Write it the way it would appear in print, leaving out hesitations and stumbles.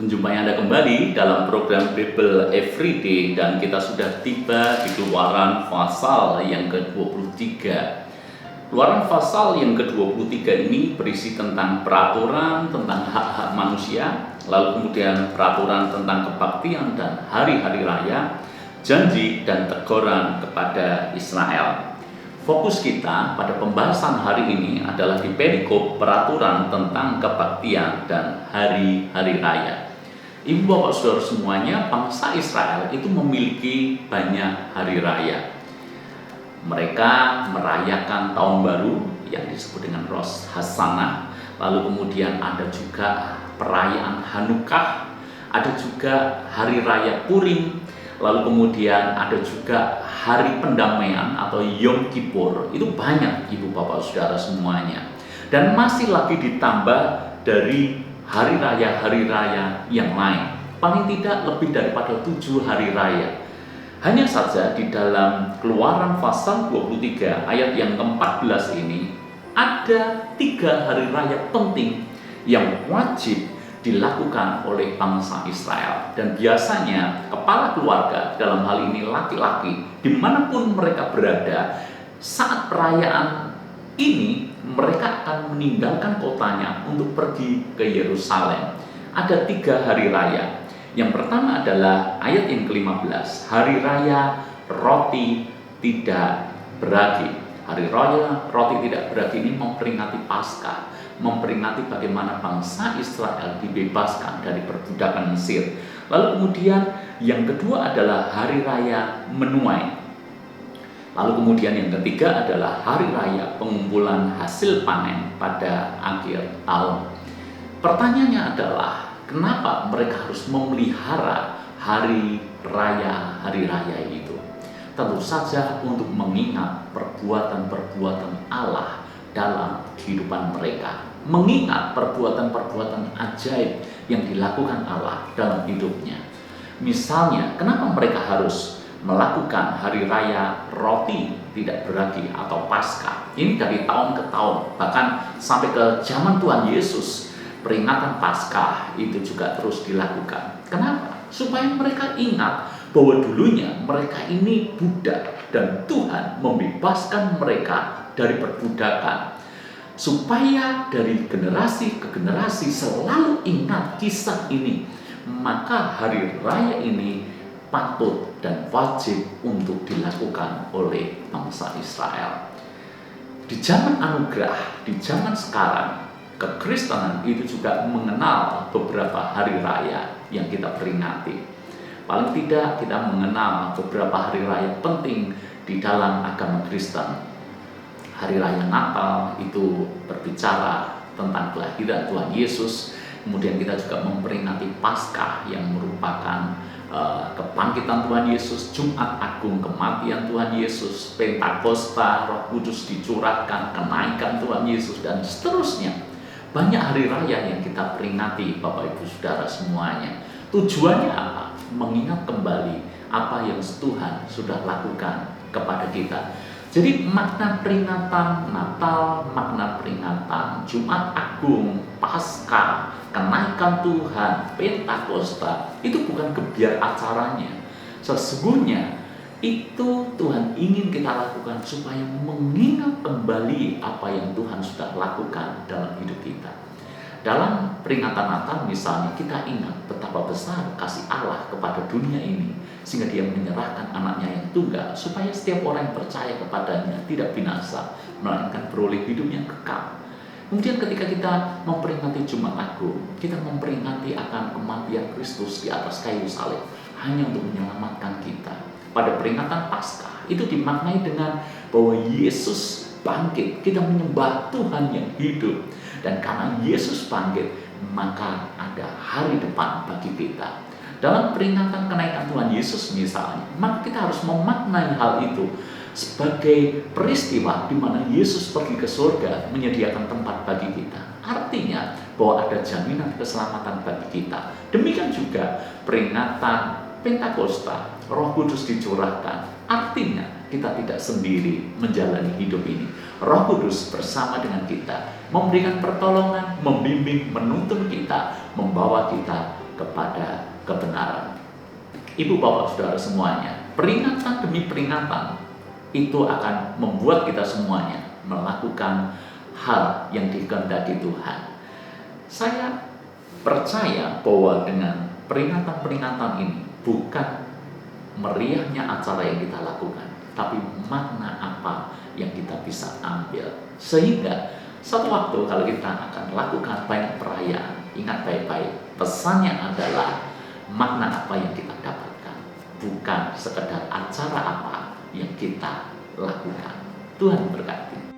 Menjumpai Anda kembali dalam program Bible Everyday, dan kita sudah tiba di Keluaran pasal yang ke-23. Keluaran pasal yang ke-23 ini berisi tentang peraturan tentang hak-hak manusia, lalu kemudian peraturan tentang kebaktian dan hari-hari raya, janji dan teguran kepada Israel. Fokus kita pada pembahasan hari ini adalah di perikop peraturan tentang kebaktian dan hari-hari raya. Ibu bapak saudara semuanya, bangsa Israel itu memiliki banyak hari raya. Mereka merayakan tahun baru yang disebut dengan Rosh Hashanah. Lalu kemudian ada juga perayaan Hanukkah, ada juga hari raya Purim. Lalu kemudian ada juga hari pendamaian atau Yom Kippur. Itu banyak ibu bapak saudara semuanya. Dan masih lagi ditambah dari hari raya yang lain. Paling tidak lebih daripada 7 hari raya. Hanya saja di dalam Keluaran pasal 23 ayat yang ke-14 ini ada 3 hari raya penting yang wajib dilakukan oleh bangsa Israel. Dan biasanya kepala keluarga, dalam hal ini laki-laki, dimanapun mereka berada, saat perayaan ini mereka akan meninggalkan kotanya untuk pergi ke Yerusalem. Ada 3 hari raya. Yang pertama adalah ayat yang ke-15, hari raya roti tidak beragi. Hari raya roti tidak beragi ini memperingati Paskah, memperingati bagaimana bangsa Israel dibebaskan dari perbudakan Mesir. Lalu kemudian yang kedua adalah hari raya menuai. Lalu kemudian yang ketiga adalah hari raya pengumpulan hasil panen pada akhir tahun. Pertanyaannya adalah, kenapa mereka harus memelihara hari raya itu? Tentu saja untuk mengingat perbuatan-perbuatan Allah dalam kehidupan mereka, mengingat perbuatan-perbuatan ajaib yang dilakukan Allah dalam hidupnya. Misalnya, kenapa mereka harus melakukan hari raya roti tidak beragi atau Paskah? Ini dari tahun ke tahun, bahkan sampai ke zaman Tuhan Yesus, peringatan Paskah itu juga terus dilakukan. Kenapa? Supaya mereka ingat bahwa dulunya mereka ini budak dan Tuhan membebaskan mereka dari perbudakan. Supaya dari generasi ke generasi selalu ingat kisah ini, maka hari raya ini patut dan wajib untuk dilakukan oleh bangsa Israel. Di zaman anugerah, di zaman sekarang, kekristenan itu juga mengenal beberapa hari raya yang kita peringati. Paling tidak kita mengenal beberapa hari raya penting di dalam agama Kristen. Hari raya Natal itu berbicara tentang kelahiran Tuhan Yesus. Kemudian kita juga memperingati Paskah yang merupakan kebangkitan Tuhan Yesus, Jumat Agung, kematian Tuhan Yesus, Pentakosta, Roh Kudus dicurahkan, kenaikan Tuhan Yesus, dan seterusnya. Banyak hari raya yang kita peringati, Bapak Ibu Saudara semuanya. Tujuannya apa? Mengingat kembali apa yang Tuhan sudah lakukan kepada kita. Jadi makna peringatan Natal, makna peringatan Jumat Agung, Paskah, kenaikan Tuhan, Pentakosta, itu bukan gebiar acaranya. Sesungguhnya itu Tuhan ingin kita lakukan supaya mengingat kembali apa yang Tuhan sudah lakukan dalam hidup kita. Dalam peringatan Natal misalnya, kita ingat betapa besar kasih Allah kepada dunia ini, sehingga Dia menyerahkan anaknya yang tunggal, supaya setiap orang yang percaya kepadanya tidak binasa, melainkan beroleh hidup yang kekal. Kemudian ketika kita memperingati Jumat Agung, kita memperingati akan kematian Kristus di atas kayu salib, hanya untuk menyelamatkan kita. Pada peringatan Paskah, itu dimaknai dengan bahwa Yesus bangkit, kita menyembah Tuhan yang hidup. Dan karena Yesus bangkit, maka ada hari depan bagi kita. Dalam peringatan kenaikan Tuhan Yesus misalnya, maka kita harus memaknai hal itu sebagai peristiwa di mana Yesus pergi ke surga menyediakan tempat bagi kita. Artinya bahwa ada jaminan keselamatan bagi kita. Demikian juga peringatan Pentakosta, Roh Kudus dicurahkan. Artinya kita tidak sendiri menjalani hidup ini. Roh Kudus bersama dengan kita, memberikan pertolongan, membimbing, menuntun kita, membawa kita kepada kebenaran. Ibu, bapak, saudara semuanya, peringatan demi peringatan itu akan membuat kita semuanya melakukan hal yang dikehendaki Tuhan. Saya percaya bahwa dengan peringatan-peringatan ini bukan meriahnya acara yang kita lakukan, tapi makna apa yang kita bisa ambil. Sehingga satu waktu kalau kita akan lakukan banyak perayaan, ingat baik-baik, pesannya adalah makna apa yang kita dapatkan, bukan sekedar acara apa yang kita lakukan. Tuhan berkati.